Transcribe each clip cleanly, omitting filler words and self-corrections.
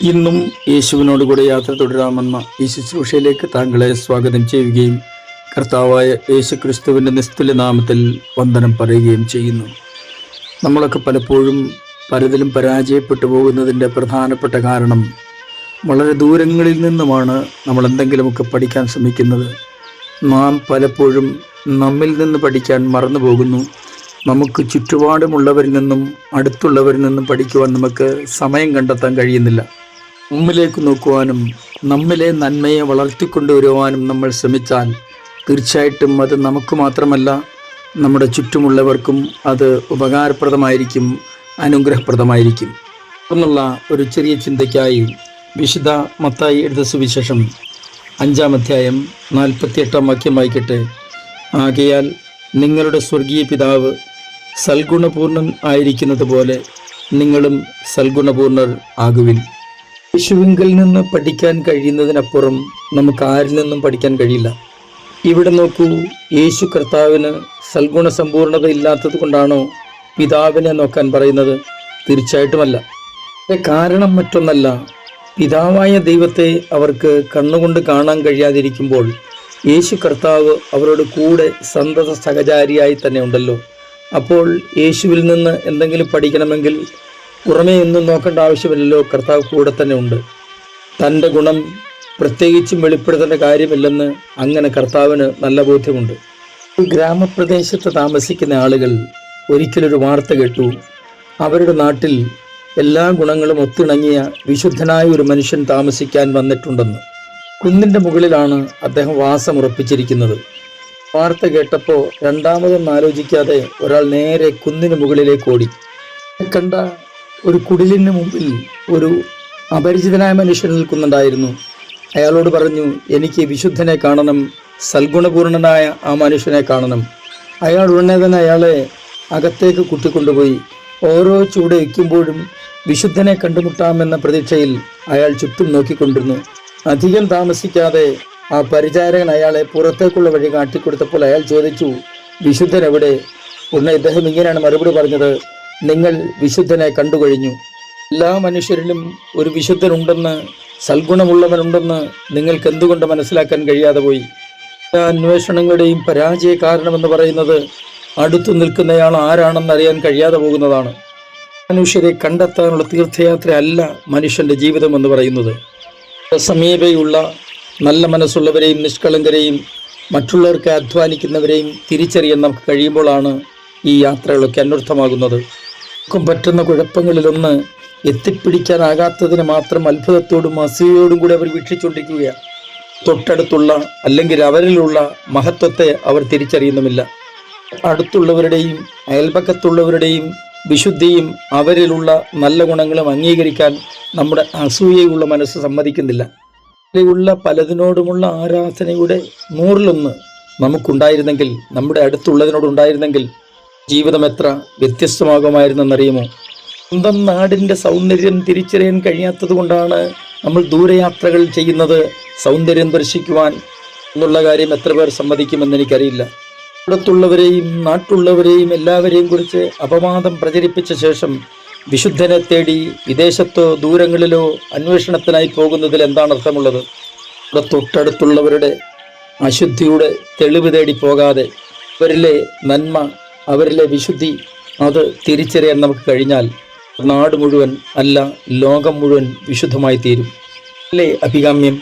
ഇന്നും യേശുവിനോട് കൂടെ യാത്ര തുടരാമെന്ന ഈ ശുശ്രൂഷയിലേക്ക് താങ്കളെ സ്വാഗതം ചെയ്യുകയും കർത്താവായ യേശു ക്രിസ്തുവിൻ്റെ നിസ്തുല്യ നാമത്തിൽ വന്ദനം പറയുകയും ചെയ്യുന്നു. നമ്മളൊക്കെ പലപ്പോഴും പലതിലും പരാജയപ്പെട്ടു പോകുന്നതിൻ്റെ പ്രധാനപ്പെട്ട കാരണം വളരെ ദൂരങ്ങളിൽ നിന്നുമാണ് നമ്മൾ എന്തെങ്കിലുമൊക്കെ പഠിക്കാൻ ശ്രമിക്കുന്നത്. നാം പലപ്പോഴും നമ്മിൽ നിന്ന് പഠിക്കാൻ മറന്നു പോകുന്നു. നമുക്ക് ചുറ്റുപാടുമുള്ളവരിൽ നിന്നും അടുത്തുള്ളവരിൽ നിന്നും പഠിക്കുവാൻ നമുക്ക് സമയം കണ്ടെത്താൻ കഴിയുന്നില്ല. നമ്മിലേക്ക് നോക്കുവാനും നമ്മിലെ നന്മയെ വളർത്തിക്കൊണ്ടുവരുവാനും നമ്മൾ ശ്രമിച്ചാൽ തീർച്ചയായിട്ടും അത് നമുക്ക് മാത്രമല്ല നമ്മുടെ ചുറ്റുമുള്ളവർക്കും അത് ഉപകാരപ്രദമായിരിക്കും, അനുഗ്രഹപ്രദമായിരിക്കും എന്നുള്ള ഒരു ചെറിയ ചിന്തയ്ക്കായി വിശുദ്ധ മത്തായി എഴുതിയ സുവിശേഷം 5-ാം അധ്യായം 48-ാം വാക്യം വായിക്കട്ടെ. ആകയാൽ നിങ്ങളുടെ സ്വർഗീയ പിതാവ് സൽഗുണപൂർണൻ ആയിരിക്കുന്നത് പോലെ നിങ്ങളും സൽഗുണപൂർണർ ആകുവിൻ. യേശുവിങ്കിൽ നിന്ന് പഠിക്കാൻ കഴിയുന്നതിനപ്പുറം നമുക്ക് ആരിൽ നിന്നും പഠിക്കാൻ കഴിയില്ല. ഇവിടെ നോക്കൂ, യേശു കർത്താവിന് സൽഗുണ സമ്പൂർണത ഇല്ലാത്തത് കൊണ്ടാണോ പിതാവിനെ നോക്കാൻ പറയുന്നത്? തീർച്ചയായിട്ടുമല്ല. കാരണം മറ്റൊന്നല്ല, പിതാവായ ദൈവത്തെ അവർക്ക് കണ്ണുകൊണ്ട് കാണാൻ കഴിയാതിരിക്കുമ്പോൾ യേശു കർത്താവ് അവരോട് കൂടെ സന്തത സഹചാരിയായി തന്നെ ഉണ്ടല്ലോ. അപ്പോൾ യേശുവിൽ നിന്ന് എന്തെങ്കിലും പഠിക്കണമെങ്കിൽ പുറമേ ഒന്നും നോക്കേണ്ട ആവശ്യമില്ലല്ലോ, കർത്താവ് കൂടെ തന്നെ ഉണ്ട്. തൻ്റെ ഗുണം പ്രത്യേകിച്ചും വെളിപ്പെടുത്തേണ്ട കാര്യമില്ലെന്ന് അങ്ങനെ കർത്താവിന് നല്ല ബോധ്യമുണ്ട്. ഗ്രാമപ്രദേശത്ത് താമസിക്കുന്ന ആളുകൾ ഒരിക്കലൊരു വാർത്ത കേട്ടു. അവരുടെ നാട്ടിൽ എല്ലാ ഗുണങ്ങളും ഒത്തിണങ്ങിയ വിശുദ്ധനായ ഒരു മനുഷ്യൻ താമസിക്കാൻ വന്നിട്ടുണ്ടെന്ന്. കുന്നിൻ്റെ മുകളിലാണ് അദ്ദേഹം വാസമുറപ്പിച്ചിരിക്കുന്നത്. വാർത്ത കേട്ടപ്പോൾ രണ്ടാമതൊന്നും ആലോചിക്കാതെ ഒരാൾ നേരെ കുന്നിന് മുകളിലേക്ക് ഓടി. കണ്ട ഒരു കുടിലിന് മുമ്പിൽ ഒരു അപരിചിതനായ മനുഷ്യൻ നിൽക്കുന്നുണ്ടായിരുന്നു. അയാളോട് പറഞ്ഞു, എനിക്ക് വിശുദ്ധനെ കാണണം, സൽഗുണപൂർണനായ ആ മനുഷ്യനെ കാണണം. അയാൾ ഉടനെ തന്നെ അയാളെ അകത്തേക്ക് കൂട്ടിക്കൊണ്ടുപോയി. ഓരോ ചൂട് വയ്ക്കുമ്പോഴും വിശുദ്ധനെ കണ്ടുമുട്ടാമെന്ന പ്രതീക്ഷയിൽ അയാൾ ചുറ്റും നോക്കിക്കൊണ്ടിരുന്നു. അധികം താമസിക്കാതെ ആ പരിചാരകൻ അയാളെ പുറത്തേക്കുള്ള വഴി കാട്ടിക്കൊടുത്തപ്പോൾ അയാൾ ചോദിച്ചു, വിശുദ്ധൻ എവിടെ? ഉടനെ ഇദ്ദേഹം ഇങ്ങനെയാണ് മറുപടി പറഞ്ഞത്, നിങ്ങൾ വിശുദ്ധനെ കണ്ടുകഴിഞ്ഞു. എല്ലാ മനുഷ്യരിലും ഒരു വിശുദ്ധനുണ്ടെന്ന്, സൽഗുണമുള്ളവനുണ്ടെന്ന് നിങ്ങൾക്ക് എന്തുകൊണ്ട് മനസ്സിലാക്കാൻ കഴിയാതെ പോയി? എല്ലാ അന്വേഷണങ്ങളുടെയും പരാജയ കാരണമെന്ന് പറയുന്നത് അടുത്തു നിൽക്കുന്നയാൾ ആരാണെന്ന് അറിയാൻ കഴിയാതെ പോകുന്നതാണ്. മനുഷ്യരെ കണ്ടെത്താനുള്ള തീർത്ഥയാത്ര അല്ല മനുഷ്യൻ്റെ ജീവിതം എന്ന് പറയുന്നത്. സമീപയുള്ള നല്ല മനസ്സുള്ളവരെയും നിഷ്കളങ്കരെയും മറ്റുള്ളവർക്ക് അധ്വാനിക്കുന്നവരെയും തിരിച്ചറിയാൻ നമുക്ക് കഴിയുമ്പോഴാണ് ഈ യാത്രകളൊക്കെ അന്വർത്ഥമാകുന്നത്. പറ്റുന്ന കുഴപ്പങ്ങളിലൊന്ന് എത്തിപ്പിടിക്കാനാകാത്തതിന് മാത്രം അത്ഭുതത്തോടും അസൂയയോടും കൂടി അവർ വീക്ഷിച്ചുകൊണ്ടിരിക്കുകയാണ്. തൊട്ടടുത്തുള്ള അല്ലെങ്കിൽ അവരിലുള്ള മഹത്വത്തെ അവർ തിരിച്ചറിയുന്നുമില്ല. അടുത്തുള്ളവരുടെയും അയൽപക്കത്തുള്ളവരുടെയും വിശുദ്ധിയും അവരിലുള്ള നല്ല ഗുണങ്ങളും അംഗീകരിക്കാൻ നമ്മുടെ അസൂയയുള്ള മനസ്സ് സമ്മതിക്കുന്നില്ല. ഉള്ള പലതിനോടുമുള്ള ആരാധനയുടെ 100-1 നമുക്കുണ്ടായിരുന്നെങ്കിൽ, നമ്മുടെ അടുത്തുള്ളതിനോടുണ്ടായിരുന്നെങ്കിൽ ജീവിതം എത്ര വ്യത്യസ്തമാകുമായിരുന്നെന്നറിയുമോ? സ്വന്തം നാടിൻ്റെ സൗന്ദര്യം തിരിച്ചറിയാൻ കഴിയാത്തത് കൊണ്ടാണ് നമ്മൾ ദൂരയാത്രകൾ ചെയ്യുന്നത് സൗന്ദര്യം ദർശിക്കുവാൻ എന്നുള്ള കാര്യം എത്ര പേർ സമ്മതിക്കുമെന്ന് എനിക്കറിയില്ല. അടുത്തുള്ളവരെയും നാട്ടുള്ളവരെയും എല്ലാവരെയും കുറിച്ച് അപവാദം പ്രചരിപ്പിച്ച ശേഷം വിശുദ്ധനെ തേടി വിദേശത്തോ ദൂരങ്ങളിലോ അന്വേഷണത്തിനായി പോകുന്നതിൽ എന്താണ് അർത്ഥമുള്ളത്? ഇവിടെ തൊട്ടടുത്തുള്ളവരുടെ അശുദ്ധിയുടെ തെളിവ് തേടി പോകാതെ അവരിലെ നന്മ, അവരിലെ വിശുദ്ധി അത് തിരിച്ചറിയാൻ നമുക്ക് കഴിഞ്ഞാൽ നാട് മുഴുവൻ അല്ല, ലോകം മുഴുവൻ വിശുദ്ധമായി തീരും. അല്ലേ അഭികാമ്യം?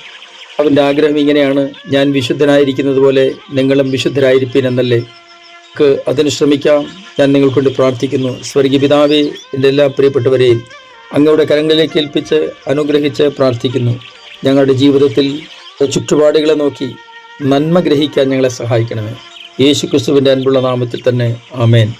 അവൻ്റെ ആഗ്രഹം ഇങ്ങനെയാണ്, ഞാൻ വിശുദ്ധനായിരിക്കുന്നത് പോലെ നിങ്ങളും വിശുദ്ധരായിരിപ്പീൻ എന്നല്ലേ? നമുക്ക് അതിന് ശ്രമിക്കാം. ഞാൻ നിങ്ങൾക്കൊണ്ട് പ്രാർത്ഥിക്കുന്നു. സ്വർഗീയ പിതാവേ, എൻ്റെ എല്ലാ പ്രിയപ്പെട്ടവരെയും അങ്ങയുടെ കരങ്ങളിലേക്ക് ഏൽപ്പിച്ച് അനുഗ്രഹിച്ച് പ്രാർത്ഥിക്കുന്നു. ഞങ്ങളുടെ ജീവിതത്തിൽ ചുറ്റുപാടുകളെ നോക്കി നന്മ ഗ്രഹിക്കാൻ ഞങ്ങളെ സഹായിക്കണമേ. യേശു ക്രിസ്തുവിൻ്റെ അൻപുള്ള നാമത്തിൽ തന്നെ, ആമേൻ.